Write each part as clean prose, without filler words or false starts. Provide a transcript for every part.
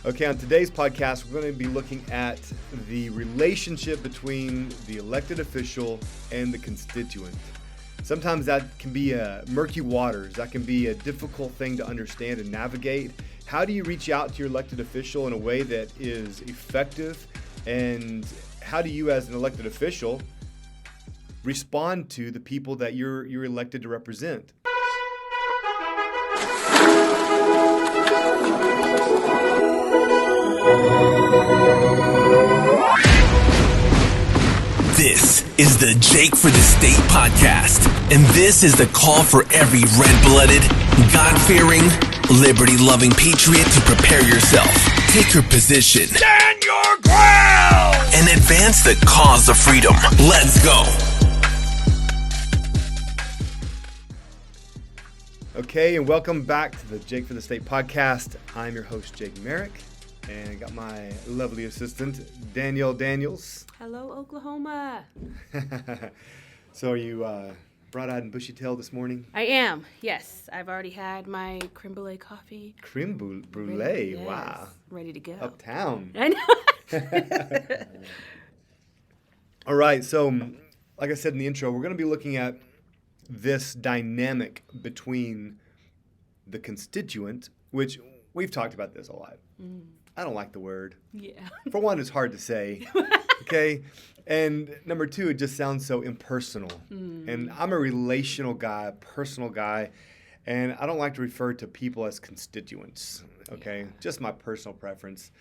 Okay, on today's podcast, we're going to be looking at the relationship between the elected official and the constituent. Sometimes that can be murky waters. That can be a difficult thing to understand and navigate. How do you reach out to your elected official in a way that is effective? And how do you, as an elected official, respond to the people that you're elected to represent? This is the Jake for the State podcast, and this is the call for every red-blooded, God-fearing, liberty-loving patriot to prepare yourself, take your position, stand your ground, and advance the cause of freedom. Let's go. Okay, and welcome back to the Jake for the State podcast. I'm your host, Jake Merrick, and I got my lovely assistant, Danielle Daniels. Hello, Oklahoma. So are you bright-eyed and bushy-tailed this morning? I am, yes. I've already had my creme brulee coffee. Creme brulee, Yes, wow. ready to go. Uptown. I know. All right, so like I said in the intro, we're going to be looking at this dynamic between the constituent, which we've talked about this a lot. I don't like the word. Yeah. For one, it's hard to say, okay? And number two, it just sounds so impersonal. And I'm a relational guy, a personal guy, and I don't like to refer to people as constituents, okay? Yeah. Just my personal preference.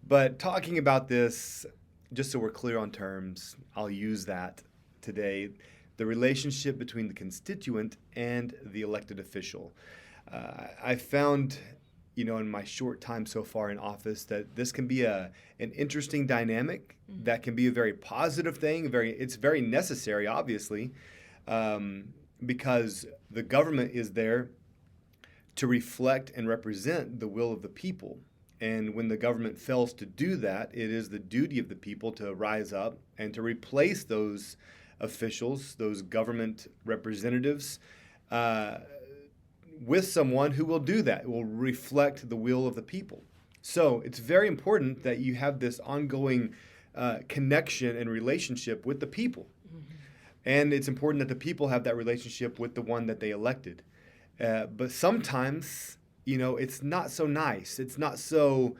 But talking about this, just so we're clear on terms, I'll use that today, the relationship between the constituent and the elected official. I found, in my short time so far in office, that this can be an interesting dynamic that can be a very positive thing. It's very necessary, obviously, because the government is there to reflect and represent the will of the people. And when the government fails to do that, it is the duty of the people to rise up and to replace those officials, those government representatives, with someone who will do that, will reflect the will of the people. So it's very important that you have this ongoing connection and relationship with the people. And it's important that the people have that relationship with the one that they elected. But sometimes, it's not so nice. It's not so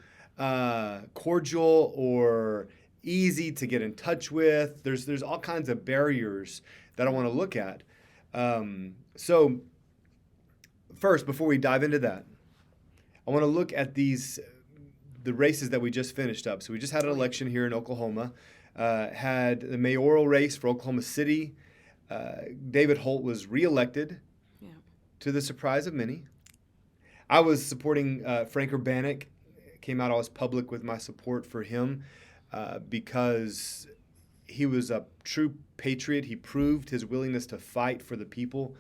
cordial or easy to get in touch with. There's all kinds of barriers that I want to look at. So first, before we dive into that, I want to look at the races that we just finished up. So we just had an election here in Oklahoma, had the mayoral race for Oklahoma City. David Holt was reelected, to the surprise of many. I was supporting Frank Urbanek. Came out, I was public with my support for him because he was a true patriot. He proved his willingness to fight for the people.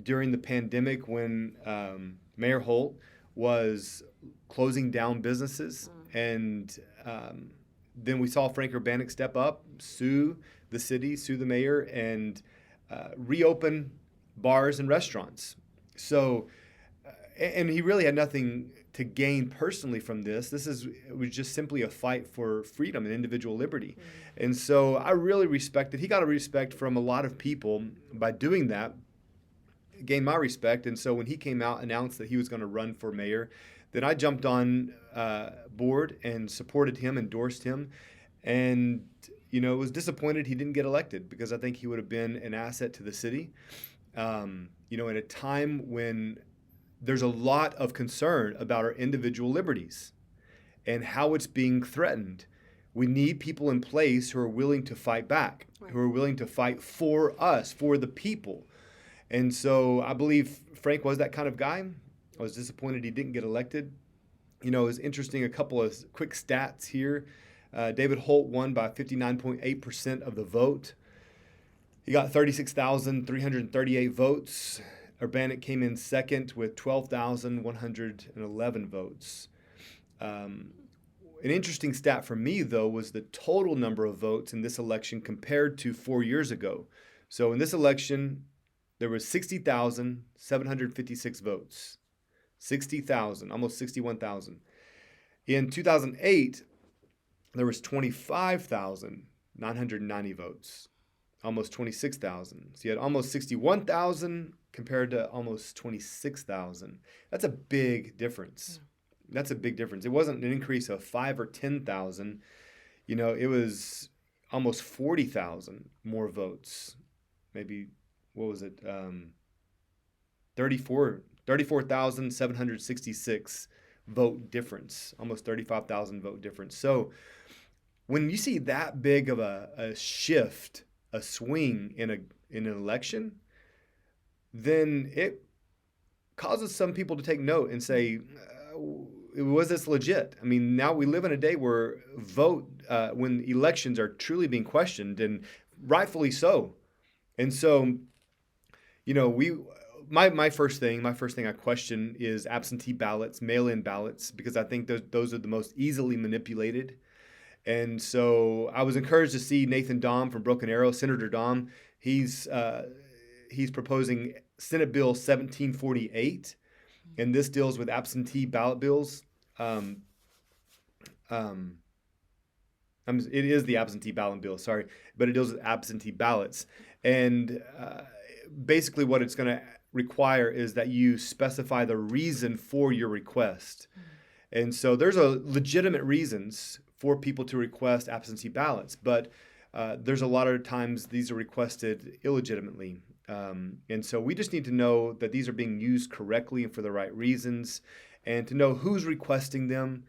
During the pandemic, when Mayor Holt was closing down businesses, and then we saw Frank Urbanek step up, sue the city, sue the mayor, and reopen bars and restaurants. So, and he really had nothing to gain personally from this. It was just simply a fight for freedom and individual liberty. And so I really respected, he got a respect from a lot of people by doing that. Gained my respect, and so when he came out, announced that he was going to run for mayor, then I jumped on board and supported him, endorsed him, and was disappointed he didn't get elected, because I think he would have been an asset to the city. At a time when there's a lot of concern about our individual liberties and how it's being threatened. We need people in place who are willing to fight back, who are willing to fight for us, for the people. And so I believe Frank was that kind of guy. I was disappointed he didn't get elected. It was interesting, a couple of quick stats here. David Holt won by 59.8% of the vote. He got 36,338 votes. Urbanek came in second with 12,111 votes. An interesting stat for me, though, was the total number of votes in this election compared to 4 years ago. So in this election, there was 60,756 votes. 60,000, almost 61,000. In 2008, there was 25,990 votes, almost 26,000. So you had almost 61,000 compared to almost 26,000. That's a big difference. That's a big difference. It wasn't an increase of 5 or 10,000. It was almost 40,000 more votes. Maybe, what was it? 34,766 vote difference, almost 35,000 vote difference. So when you see that big of a shift, a swing in an election, then it causes some people to take note and say, was this legit? I mean, now we live in a day where when elections are truly being questioned, and rightfully so. And so, my first thing I question is absentee ballots, mail-in ballots, because I think those are the most easily manipulated. And so I was encouraged to see Nathan Dahm from Broken Arrow, Senator Dahm. He's proposing Senate Bill 1748, and this deals with absentee ballot bills. It is the absentee ballot bill, sorry, but it deals with absentee ballots. And basically what it's going to require is that you specify the reason for your request. And so there's legitimate reasons for people to request absentee ballots, but there's a lot of times these are requested illegitimately. And so we just need to know that these are being used correctly and for the right reasons, and to know who's requesting them,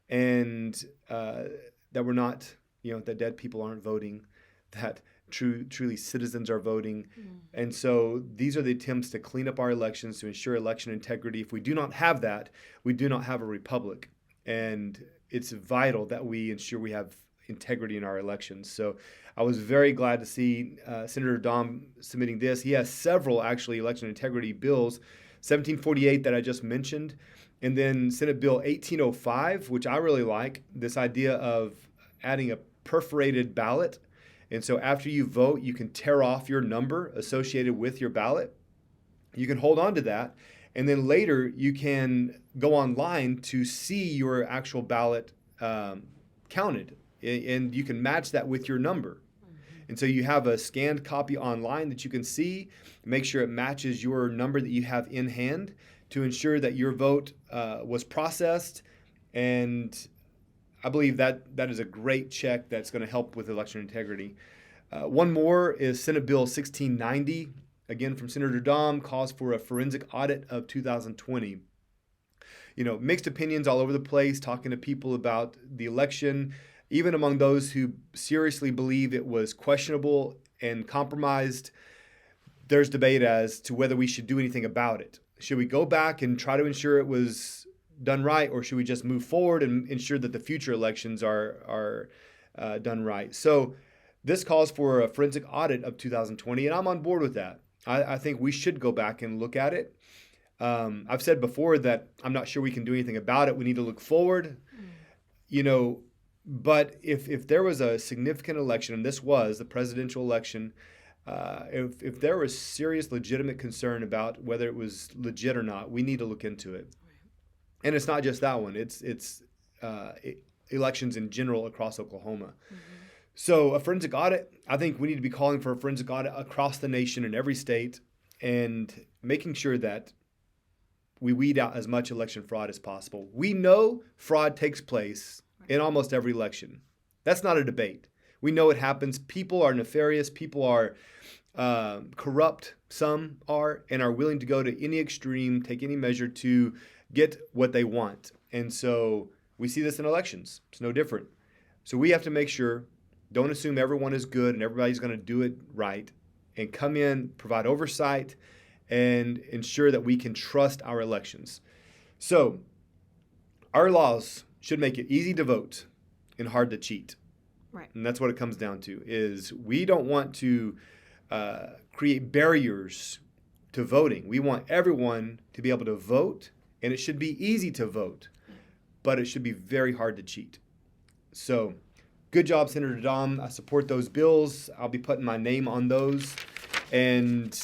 and that we're not, that dead people aren't voting, that truly citizens are voting. And so these are the attempts to clean up our elections, to ensure election integrity. If we do not have that, we do not have a republic. And it's vital that we ensure we have integrity in our elections. So I was very glad to see Senator Dahm submitting this. He has several, actually, election integrity bills, 1748 that I just mentioned, and then Senate Bill 1805, which I really like, this idea of adding a perforated ballot. And so after you vote, you can tear off your number associated with your ballot. You can hold on to that. And then later you can go online to see your actual ballot counted. And you can match that with your number. And so you have a scanned copy online that you can see, make sure it matches your number that you have in hand to ensure that your vote was processed. And I believe that is a great check that's going to help with election integrity. One more is Senate Bill 1690, again from Senator Dahm, calls for a forensic audit of 2020. Mixed opinions all over the place, talking to people about the election, even among those who seriously believe it was questionable and compromised. There's debate as to whether we should do anything about it. Should we go back and try to ensure it was done right, or should we just move forward and ensure that the future elections are done right? So this calls for a forensic audit of 2020, and I'm on board with that. I think we should go back and look at it. I've said before that I'm not sure we can do anything about it. We need to look forward. But if there was a significant election, and this was the presidential election, if there was serious, legitimate concern about whether it was legit or not, we need to look into it. And it's not just that one. It's elections in general across Oklahoma. So a forensic audit, I think we need to be calling for a forensic audit across the nation in every state, and making sure that we weed out as much election fraud as possible. We know fraud takes place in almost every election. That's not a debate. We know it happens. People are nefarious. People are corrupt. Some are, and are willing to go to any extreme, take any measure to get what they want. And so we see this in elections. It's no different. So we have to make sure, don't assume everyone is good and everybody's going to do it right, and come in, provide oversight, and ensure that we can trust our elections. So our laws should make it easy to vote and hard to cheat. Right. And that's what it comes down to, is we don't want to create barriers to voting. We want everyone to be able to vote, and it should be easy to vote, but it should be very hard to cheat. So good job, Senator Dahm. I support those bills. I'll be putting my name on those, and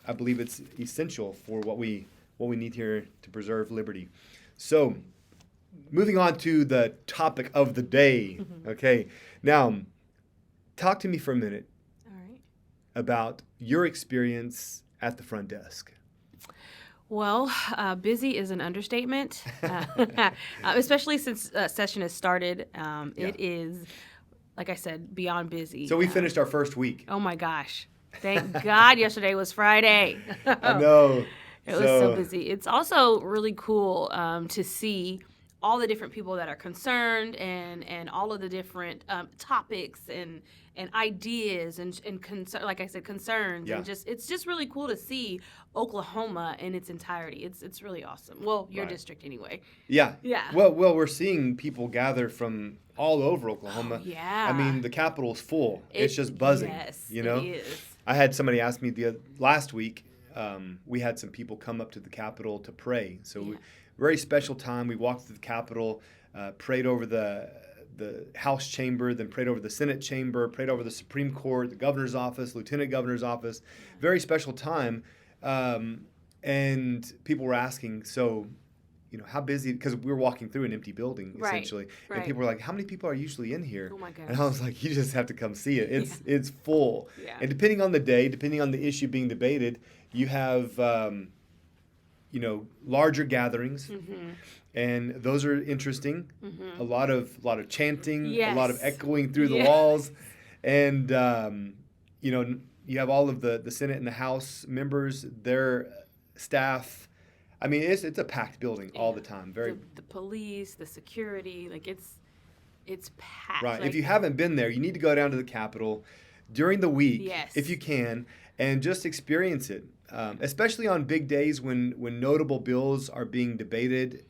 I believe it's essential for what we need here to preserve liberty. So moving on to the topic of the day. Okay. Now, talk to me for a minute All right. about your experience at the front desk. Well, busy is an understatement, especially since session has started. It is, like I said, beyond busy. So we finished our first week. Oh my gosh. Thank God yesterday was Friday. I know. It was so busy. It's also really cool to see all the different people that are concerned and all of the different topics and ideas and like I said, concerns. Yeah. And it's just really cool to see Oklahoma in its entirety. It's really awesome. Well, your district anyway. Yeah. Yeah. Well, we're seeing people gather from all over Oklahoma. Oh, yeah. I mean, the Capitol's full. It's just buzzing. Yes, you know? it is. I had somebody ask me last week. We had some people come up to the Capitol to pray. So very special time. We walked to the Capitol, prayed over the House chamber, then prayed over the Senate chamber, prayed over the Supreme Court, the governor's office, lieutenant governor's office. Very special time. And people were asking, so, how busy, because we were walking through an empty building, essentially. Right. And people were like, how many people are usually in here? Oh, my gosh. And I was like, you just have to come see it. It's full. Yeah. And depending on the day, depending on the issue being debated, you have, larger gatherings. And those are interesting. A lot of chanting, a lot of echoing through the walls. And, you have all of the Senate and the House members, their staff. I mean, it's a packed building all the time. The police, the security, like it's packed. Right. Like, If you haven't been there, you need to go down to the Capitol during the week, if you can, and just experience it. Especially on big days when notable bills are being debated.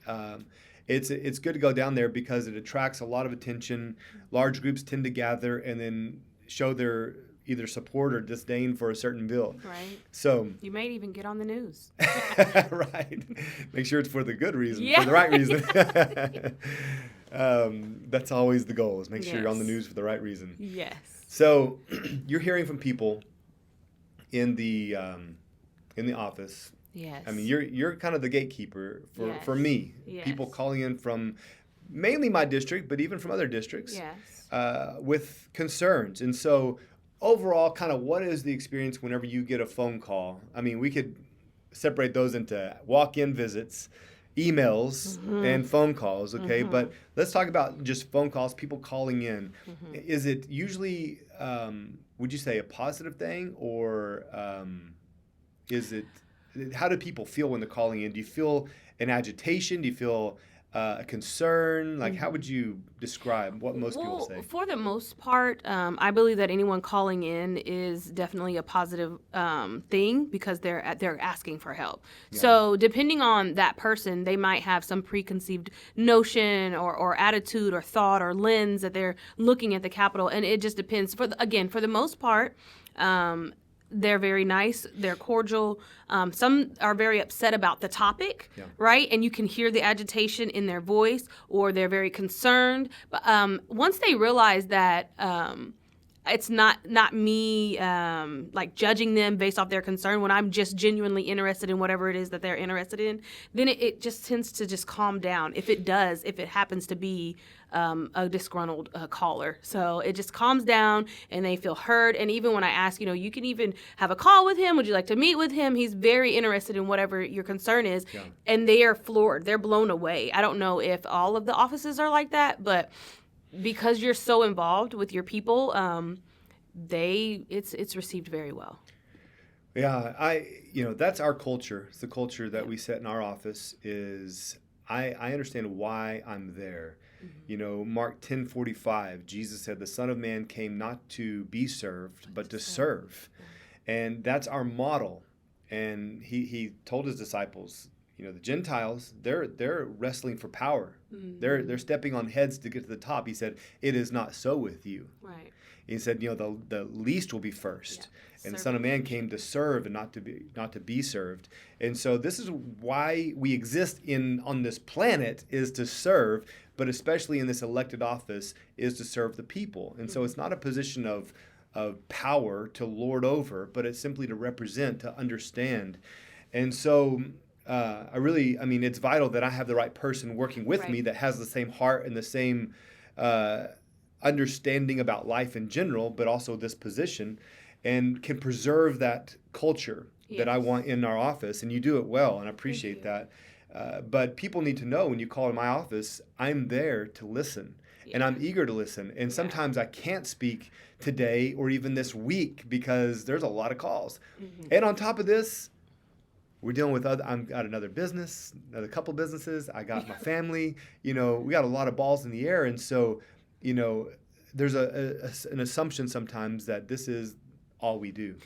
It's good to go down there because it attracts a lot of attention. Large groups tend to gather and then show their either support or disdain for a certain bill. Right. So you might even get on the news. right. Make sure it's for the good reason, Yeah. for the right reason. That's always the goal, is make sure you're on the news for the right reason. Yes. So you're hearing from people in the office. Yes. I mean, you're kind of the gatekeeper for me. Yes. People calling in from mainly my district, but even from other districts. Yes. With concerns. And so overall, kind of what is the experience whenever you get a phone call? I mean, we could separate those into walk-in visits, emails, and phone calls, okay? But let's talk about just phone calls, people calling in. Is it usually, would you say, a positive thing, or is it, how do people feel when they're calling in? Do you feel an agitation? Do you feel a concern? Like, how would you describe what most people say? For the most part, I believe that anyone calling in is definitely a positive thing because they're asking for help. Yeah. So depending on that person, they might have some preconceived notion or attitude or thought or lens that they're looking at the Capitol, and it just depends. For the most part, they're very nice. They're cordial. Some are very upset about the topic, right? And you can hear the agitation in their voice, or they're very concerned. But once they realize that it's not me like judging them based off their concern, when I'm just genuinely interested in whatever it is that they're interested in, then it just tends to just calm down. If it happens to be a disgruntled caller. So it just calms down and they feel heard. And even when I ask, you can even have a call with him. Would you like to meet with him? He's very interested in whatever your concern is. Yeah. And they are floored. They're blown away. I don't know if all of the offices are like that, but because you're so involved with your people, it's received very well. Yeah, that's our culture. It's the culture that we set in our office. Is I understand why I'm there. Mark 10:45, Jesus said, "The Son of Man came not to be served, but to serve." And that's our model. And he told his disciples, the Gentiles, they're wrestling for power. They're stepping on heads to get to the top. He said, "It is not so with you." Right. He said, the least will be first. Yeah. And the Son of Man came to serve and not to be served. And so this is why we exist on this planet, is to serve, but especially in this elected office is to serve the people. And so it's not a position of power to lord over, but it's simply to represent, to understand. And so it's vital that I have the right person working with me that has the same heart and the same understanding about life in general, but also this position, and can preserve that culture that I want in our office. And you do it well, and I appreciate that. But people need to know when you call in my office, I'm there to listen, and I'm eager to listen. And sometimes I can't speak today or even this week because there's a lot of calls. And on top of this, we're dealing with I've got another business, another couple businesses. I got my family. We got a lot of balls in the air, and so, there's an assumption sometimes that this is all we do.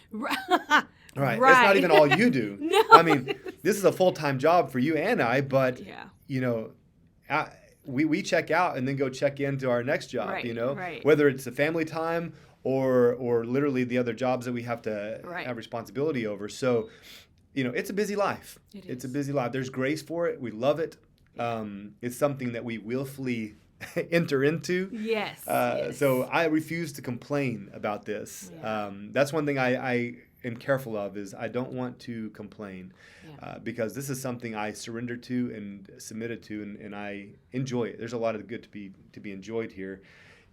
Right. It's not even all you do. No. I mean, this is a full-time job for you and I, but we check out and then go check into our next job. Whether it's a family time or literally the other jobs that we have to have responsibility over. So, it's a busy life. It's a busy life. There's grace for it. We love it. It's something that we willfully enter into. Yes. So I refuse to complain about this. That's one thing I am careful of, is I don't want to complain because this is something I surrender to and submitted to, and I enjoy it. There's a lot of good to be enjoyed here.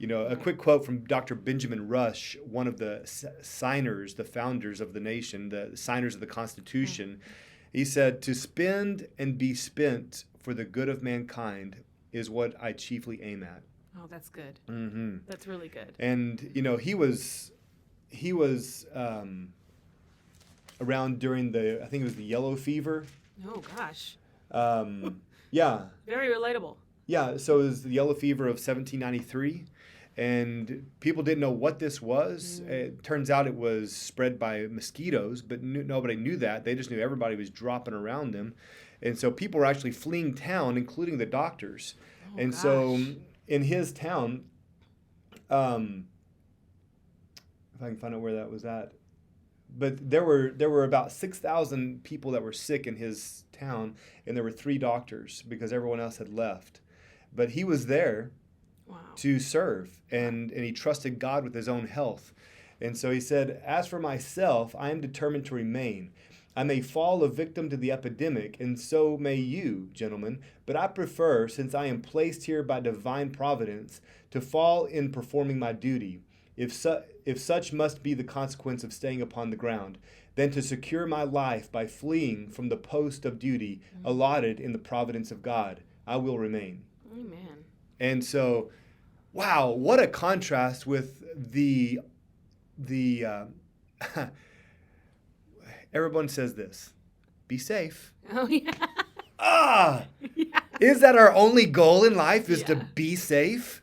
A quick quote from Dr. Benjamin Rush, one of the signers, the founders of the nation, the signers of the Constitution. He said, "To spend and be spent for the good of mankind is what I chiefly aim at." Oh, that's good. Mm-hmm. That's really good. And he was around during I think it was the yellow fever. Oh gosh. Yeah. Very relatable. Yeah. So it was the yellow fever of 1793, and people didn't know what this was. It turns out it was spread by mosquitoes, but nobody knew that. They just knew everybody was dropping around them. And so people were actually fleeing town, including the doctors. So in his town, if I can find out where that was at, but there were about 6,000 people that were sick in his town, and there were 3 doctors because everyone else had left. But he was there to serve, and he trusted God with his own health. And so he said, "As for myself, I am determined to remain. I may fall a victim to the epidemic, and so may you, gentlemen, but I prefer, since I am placed here by divine providence, to fall in performing my duty, if such must be the consequence of staying upon the ground, than to secure my life by fleeing from the post of duty allotted in the providence of God. I will remain." Amen. And so, wow, what a contrast with the everyone says this: be safe. Oh, yeah. Is that our only goal in life, is to be safe?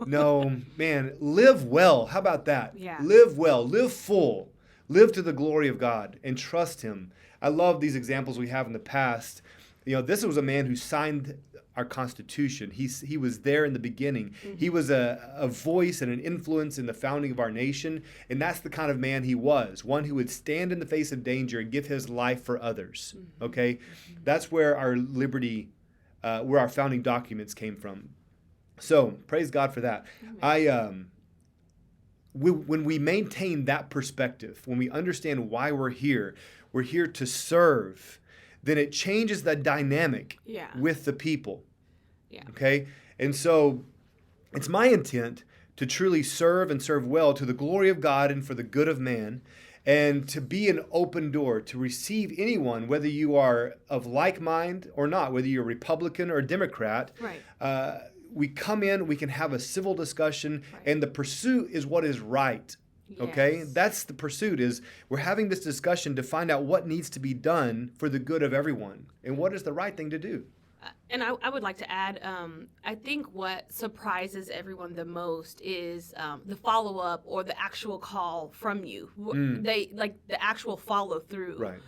No, man, live well. How about that? Yeah. Live well, live full, live to the glory of God, and trust Him. I love these examples we have in the past. This was a man who signed our Constitution. He was there in the beginning. He was a voice and an influence in the founding of our nation, and that's the kind of man he was, one who would stand in the face of danger and give his life for others. Okay? That's where our liberty, where our founding documents came from. So, praise God for that. When we maintain that perspective, when we understand why we're here to serve, then it changes the dynamic with the people. Yeah. Okay? And so it's my intent to truly serve and serve well to the glory of God and for the good of man, and to be an open door to receive anyone, whether you are of like mind or not, whether you're Republican or Democrat. Right. We come in, we can have a civil discussion, and the pursuit is what is right. Okay, that's the pursuit, is we're having this discussion to find out what needs to be done for the good of everyone and what is the right thing to do. And I would like to add, I think what surprises everyone the most is the follow-up or the actual call from you. They like the actual follow-through. Right.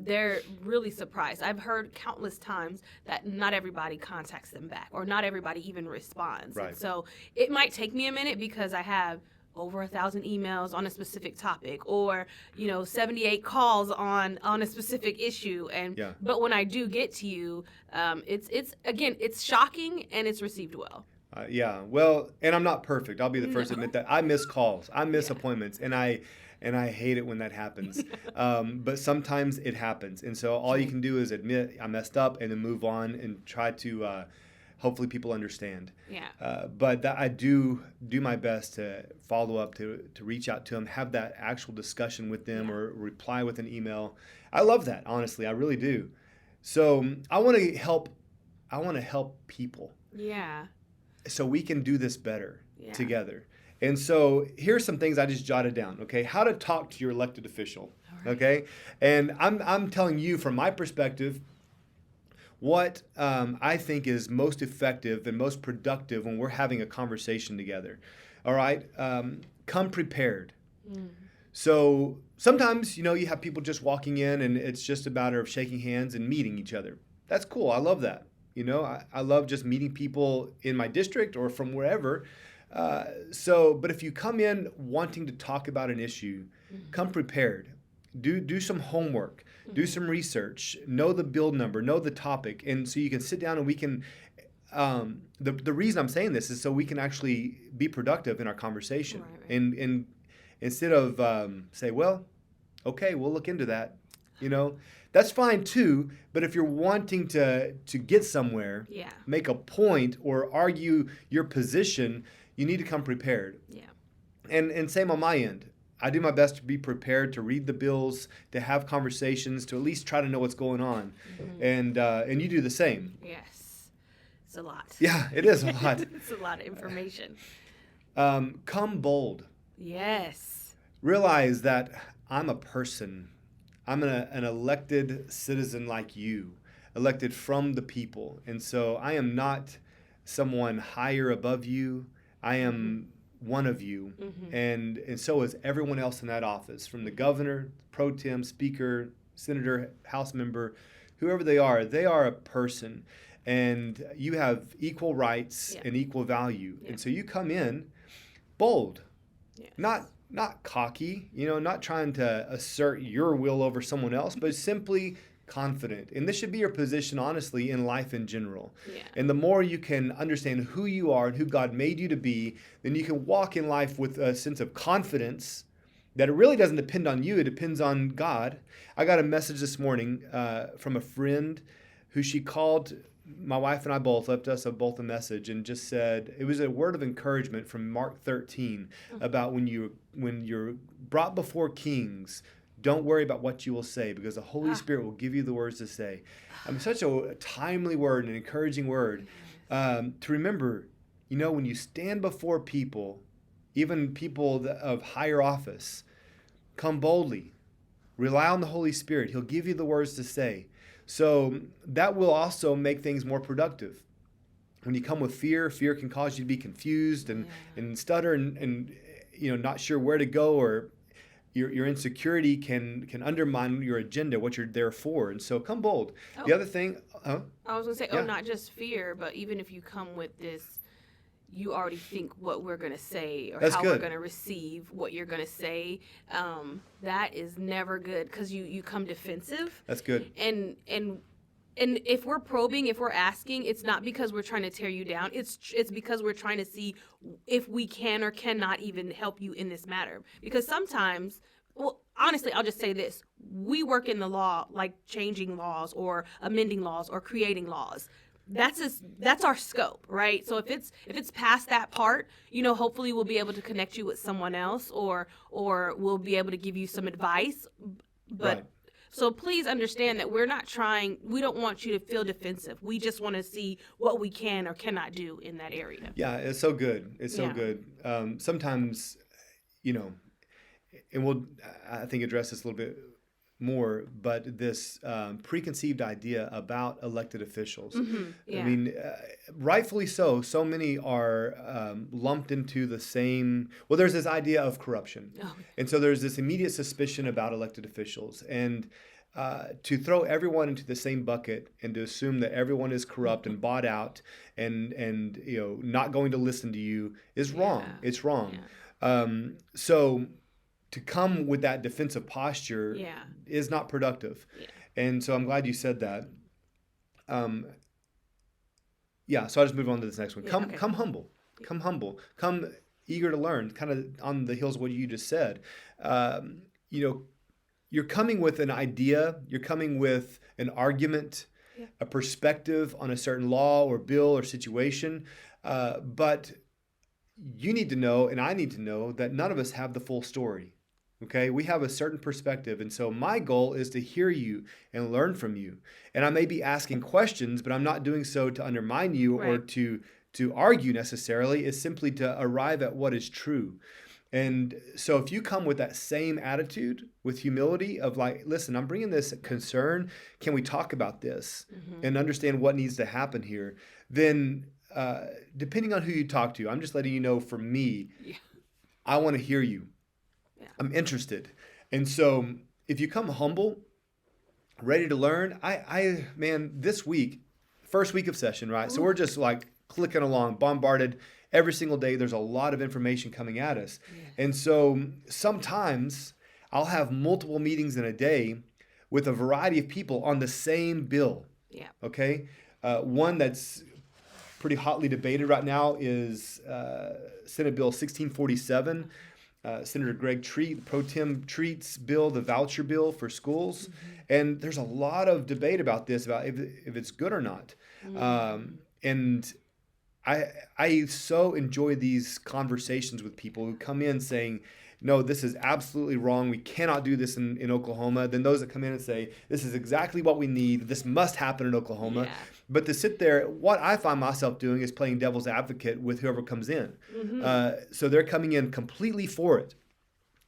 They're really surprised. I've heard countless times that not everybody contacts them back, or not everybody even responds. Right. And so it might take me a minute because I have over 1,000 emails on a specific topic, or 78 calls on a specific issue, but when I do get to you, it's shocking and it's received well. Well, and I'm not perfect. I'll be the first to admit that I miss calls, I miss appointments, and and I hate it when that happens. But sometimes it happens, and so all you can do is admit I messed up and then move on and try to hopefully people understand. Yeah. But that I do my best to follow up, to reach out to them, have that actual discussion with them, or reply with an email. I love that, honestly, I really do. So I want to help people. Yeah. So we can do this better Yeah. together. And so here's some things I just jotted down, okay? How to talk to your elected official, okay? And I'm telling you from my perspective what I think is most effective and most productive when we're having a conversation together, all right? Come prepared. So sometimes, you have people just walking in and it's just a matter of shaking hands and meeting each other. That's cool. I love that. I love just meeting people in my district or from wherever. But if you come in wanting to talk about an issue, come prepared. Do some homework, do some research, know the bill number, know the topic, and so you can sit down and we can. The reason I'm saying this is so we can actually be productive in our conversation, Right. and instead of say, well, okay, we'll look into that. That's fine too. But if you're wanting to get somewhere, Yeah. make a point or argue your position, you need to come prepared. Yeah. And same on my end. I do my best to be prepared to read the bills, to have conversations, to at least try to know what's going on. And you do the same. Yes. It's a lot. Yeah, it is a lot. It's a lot of information. Come bold. Yes. Realize that I'm a person. I'm an elected citizen like you, elected from the people. And so I am not someone higher above you. I am one of you. And so is everyone else in that office, from the governor, pro tem, speaker, senator, house member, whoever they are a person. And you have equal rights and equal value. And so you come in bold, not cocky, not trying to assert your will over someone else, but simply confident. And this should be your position, honestly, in life in general. Yeah. And the more you can understand who you are and who God made you to be, then you can walk in life with a sense of confidence that it really doesn't depend on you. It depends on God. I got a message this morning from a friend who she called. My wife and I both left us both a message and just said, it was a word of encouragement from Mark 13 about when you're brought before kings, don't worry about what you will say because the Holy Spirit will give you the words to say. Such a timely word, an encouraging word to remember, when you stand before people, even people of higher office, come boldly, rely on the Holy Spirit. He'll give you the words to say. So that will also make things more productive. When you come with fear can cause you to be confused and stutter and not sure where to go, or your insecurity can undermine your agenda, what you're there for. And so come bold. The other thing, I was going to say, not just fear, but even if you come with this, you already think what we're going to say or how we're going to receive what you're going to say. That is never good because you come defensive. That's good. And if we're probing, if we're asking, it's not because we're trying to tear you down. It's because we're trying to see if we can or cannot even help you in this matter. Because sometimes, well, honestly, I'll just say this. We work in the law, like changing laws or amending laws or creating laws. That's our scope, right? So if it's past that part, hopefully we'll be able to connect you with someone else or we'll be able to give you some advice. But right. So please understand that we don't want you to feel defensive. We just want to see what we can or cannot do in that area. Yeah, it's so good. It's so good. Sometimes, and we'll, I think, address this a little bit more, but this preconceived idea about elected officials. Rightfully so. So many are lumped into the same. Well, there's this idea of corruption, and so there's this immediate suspicion about elected officials, and to throw everyone into the same bucket and to assume that everyone is corrupt and bought out and not going to listen to you is wrong. It's wrong. So to come with that defensive posture is not productive. And so I'm glad you said that. So I'll just move on to this next one. Come humble. Come humble. Come, eager to learn, kind of on the heels of what you just said. You're coming with an idea, you're coming with an argument, a perspective on a certain law or bill or situation, but you need to know, and I need to know, that none of us have the full story. Okay, we have a certain perspective, and so my goal is to hear you and learn from you. And I may be asking questions, but I'm not doing so to undermine you or to argue necessarily. It's simply to arrive at what is true. And so if you come with that same attitude, with humility of like, listen, I'm bringing this concern, can we talk about this and understand what needs to happen here? Then depending on who you talk to, I'm just letting you know, for me, I want to hear you. I'm interested. And so if you come humble, ready to learn, man, this week, first week of session, right? So we're just like clicking along, bombarded every single day. There's a lot of information coming at us. And so sometimes I'll have multiple meetings in a day with a variety of people on the same bill. Okay. One that's pretty hotly debated right now is Senate Bill 1647. Senator Greg Treat, Pro Tem Treat's bill, the voucher bill for schools. And there's a lot of debate about this, about if it's good or not. And I so enjoy these conversations with people who come in saying, no, this is absolutely wrong. We cannot do this in Oklahoma. Then those that come in and say, this is exactly what we need. This must happen in Oklahoma. But to sit there, what I find myself doing is playing devil's advocate with whoever comes in. So they're coming in completely for it.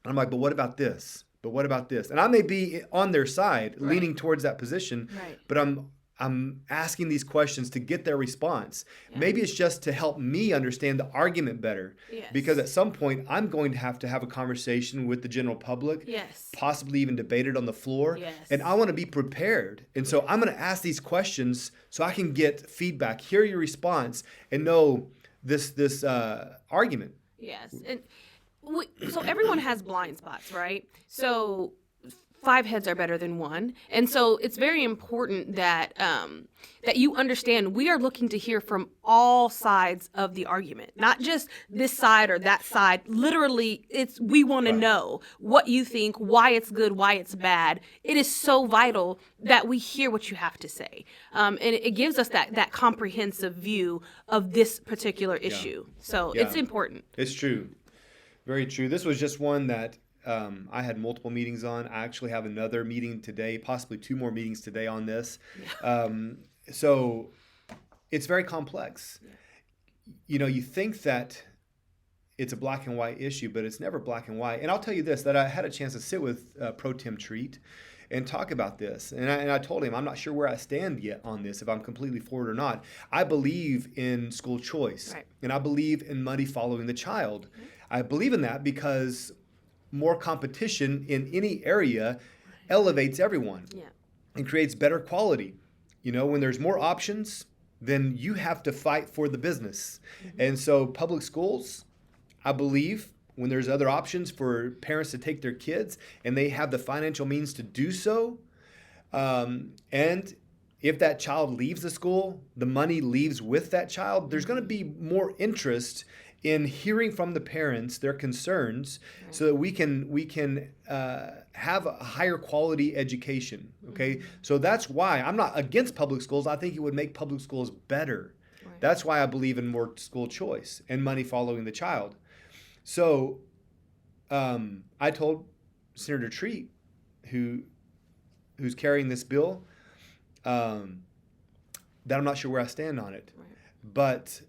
I'm like, but what about this? But what about this? And I may be on their side, leaning towards that position, but I'm asking these questions to get their response. Maybe it's just to help me understand the argument better. Because at some point, I'm going to have a conversation with the general public, possibly even debate it on the floor. And I want to be prepared. And so I'm going to ask these questions so I can get feedback, hear your response, and know this argument. And so everyone has blind spots, right? So 5 heads are better than one. And so it's very important that that you understand we are looking to hear from all sides of the argument, not just this side or that side. Literally, we want to know what you think, why it's good, why it's bad. It is so vital that we hear what you have to say. And it gives us that comprehensive view of this particular issue. So it's important. It's true. Very true. This was just one that I had multiple meetings on. I actually have another meeting today, possibly 2 more meetings today on this. So it's very complex. You think that it's a black and white issue, but it's never black and white. And I'll tell you this, that I had a chance to sit with Pro Tem Treat and talk about this. And I told him, I'm not sure where I stand yet on this, if I'm completely for it or not. I believe in school choice, and I believe in money following the child. I believe in that because more competition in any area elevates everyone and creates better quality. When there's more options, then you have to fight for the business. And so public schools, I believe, when there's other options for parents to take their kids and they have the financial means to do so, and if that child leaves the school, the money leaves with that child, there's going to be more interest in hearing from the parents their concerns, so that we can have a higher quality education. Okay, so that's why I'm not against public schools. I think it would make public schools better. That's why I believe in more school choice and money following the child. So I told Senator Treat, who's carrying this bill, that I'm not sure where I stand on it, but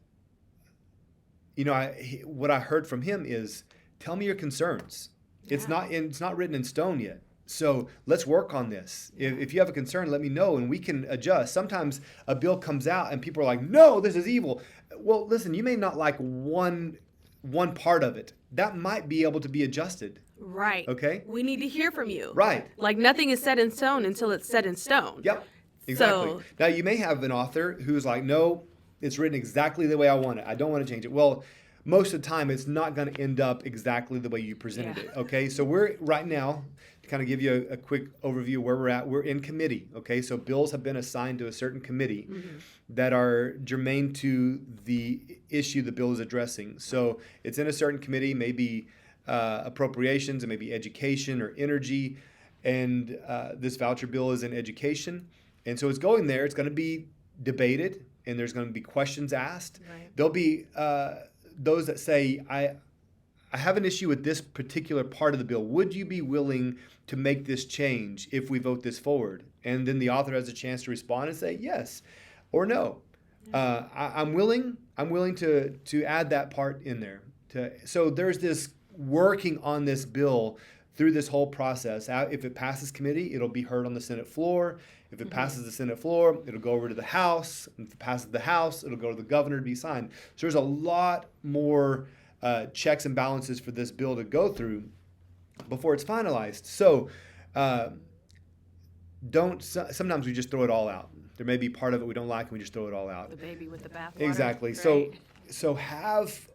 what I heard from him is, tell me your concerns. It's not written in stone yet. So let's work on this. If you have a concern, let me know and we can adjust. Sometimes a bill comes out and people are like, no, this is evil. Well, listen, you may not like one part of it. That might be able to be adjusted. Right. Okay? We need to hear from you. Right. Like nothing is set in stone until it's set in stone. Yep. Exactly. Now you may have an author who's like, no, it's written exactly the way I want it. I don't want to change it. Well, most of the time it's not going to end up exactly the way you presented Yeah. it. Okay, so we're right now, to kind of give you a quick overview of where we're at, we're in committee. Okay, so bills have been assigned to a certain committee that are germane to the issue the bill is addressing. So it's in a certain committee, maybe appropriations, it may be education or energy, and this voucher bill is in education. And so it's going there, it's going to be debated, and there's going to be questions asked. Right. There'll be those that say, I have an issue with this particular part of the bill. Would you be willing to make this change if we vote this forward? And then the author has a chance to respond and say yes or no. I'm willing to add that part in there. So there's this working on this bill through this whole process. If it passes committee, it'll be heard on the Senate floor. If it passes the Senate floor, it'll go over to the House. If it passes the House, it'll go to the governor to be signed. So there's a lot more checks and balances for this bill to go through before it's finalized. So sometimes we just throw it all out. There may be part of it we don't like and we just throw it all out. The baby with the bathwater. Exactly. Right. So have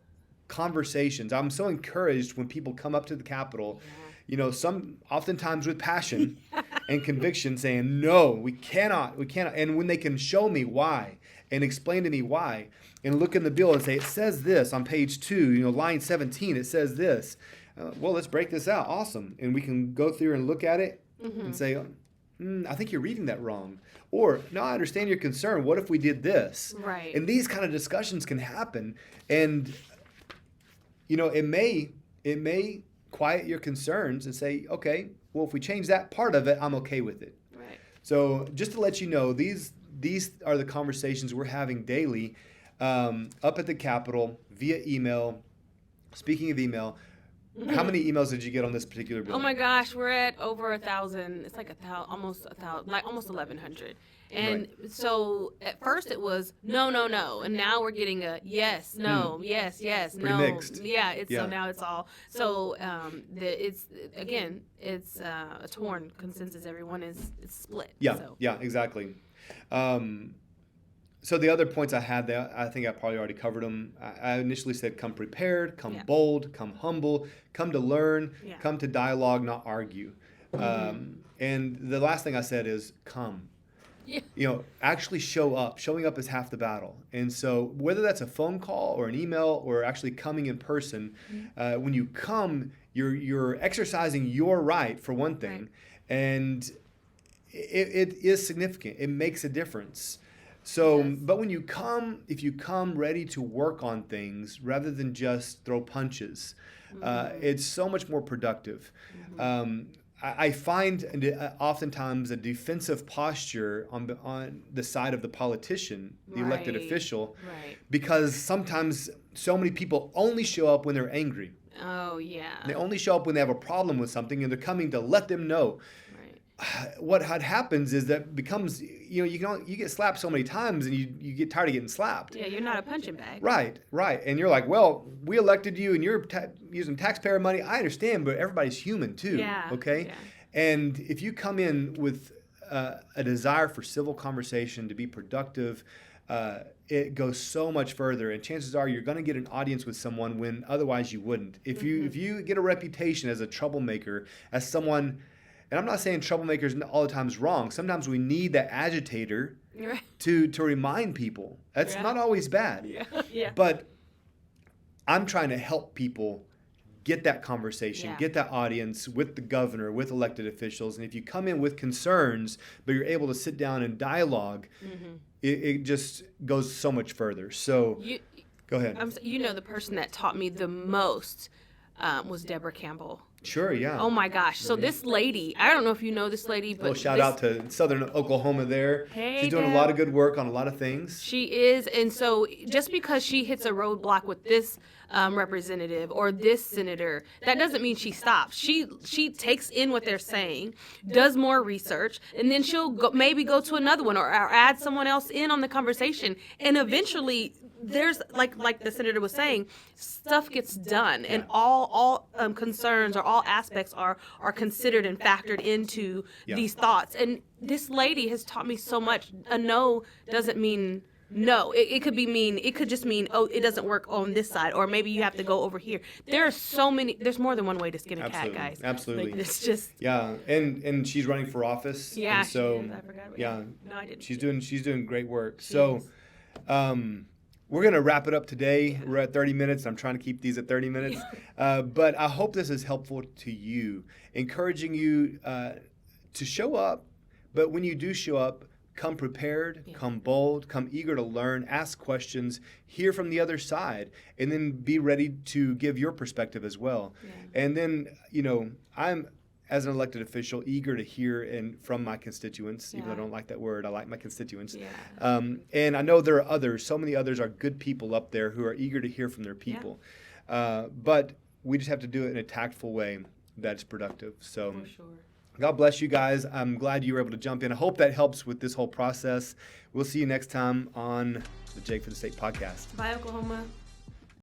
conversations. I'm so encouraged when people come up to the Capitol, oftentimes with passion and conviction, saying, no, we cannot. And when they can show me why and explain to me why, and look in the bill and say, it says this on page 2, line 17, it says this. Well, let's break this out. Awesome. And we can go through and look at it and say, I think you're reading that wrong. Or, no, I understand your concern. What if we did this? Right. And these kind of discussions can happen. And it may quiet your concerns and say, okay, well, if we change that part of it, I'm okay with it. Right. So just to let you know, these are the conversations we're having daily up at the Capitol via email. Speaking of email, how many emails did you get on this particular bill? Oh my gosh, we're at over 1,000. It's like almost 1,100. And so at first it was no, and now we're getting a yes, no, yes, Pretty no. mixed. Yeah, Yeah. So now it's all it's a torn consensus. Everyone is split. Yeah, So. yeah, exactly. So the other points I had there, I think I probably already covered them. I initially said come prepared, come bold, come humble, come to learn, come to dialogue, not argue. And the last thing I said is come. Yeah. Actually show up. Showing up is half the battle. And so whether that's a phone call or an email or actually coming in person, when you come, you're exercising your right, for one thing. Right. And it is significant. It makes a difference. So, but when you come, if you come ready to work on things rather than just throw punches, it's so much more productive. I find oftentimes a defensive posture on the side of the politician, the elected official, because sometimes so many people only show up when they're angry. Oh yeah. They only show up when they have a problem with something, and they're coming to let them know. What happens is that becomes, you get slapped so many times and you get tired of getting slapped. Yeah, you're not a punching bag. Right. And you're like, well, we elected you and you're using taxpayer money. I understand, but everybody's human too. Yeah. Okay? Yeah. And if you come in with a desire for civil conversation, to be productive, it goes so much further. And chances are you're going to get an audience with someone when otherwise you wouldn't. If you get a reputation as a troublemaker, as someone... And I'm not saying troublemakers all the time is wrong. Sometimes we need that agitator to remind people. That's not always bad. Yeah. But I'm trying to help people get that conversation, get that audience with the governor, with elected officials. And if you come in with concerns, but you're able to sit down and dialogue, it just goes so much further. So go ahead. The person that taught me the most was Deborah Campbell. Sure, yeah. Oh my gosh. So this lady, I don't know if you know this lady, but well, shout out to Southern Oklahoma there. Hey, she's doing Deb. a lot of good work on a lot of things. She is. And so just because she hits a roadblock with this representative or this senator, that doesn't mean she stops. She takes in what they're saying, does more research, and then she'll maybe go to another one or add someone else in on the conversation. And eventually there's like the senator was saying, stuff gets done, and all concerns or all aspects are considered and factored into these thoughts. And this lady has taught me so much. A no doesn't mean No, it could be mean. It could just mean, oh, it doesn't work on this side, or maybe you have to go over here. There are so many. There's more than one way to skin a cat, guys. Absolutely. Like, it's just. Yeah, and she's running for office. Yeah, and so she is. I forgot. yeah, No, I didn't. she's doing great work. She So, is. we're gonna wrap it up today. We're at 30 minutes. I'm trying to keep these at 30 minutes, but I hope this is helpful to you, encouraging you to show up. But when you do show up, come prepared, come bold, come eager to learn, ask questions, hear from the other side, and then be ready to give your perspective as well. Yeah. And then, I'm, as an elected official, eager to hear from my constituents, even though I don't like that word. I like my constituents. Yeah. And I know there are others. So many others are good people up there who are eager to hear from their people. Yeah. But we just have to do it in a tactful way that's productive. So. For sure. God bless you guys. I'm glad you were able to jump in. I hope that helps with this whole process. We'll see you next time on the Jake for the State podcast. Bye, Oklahoma.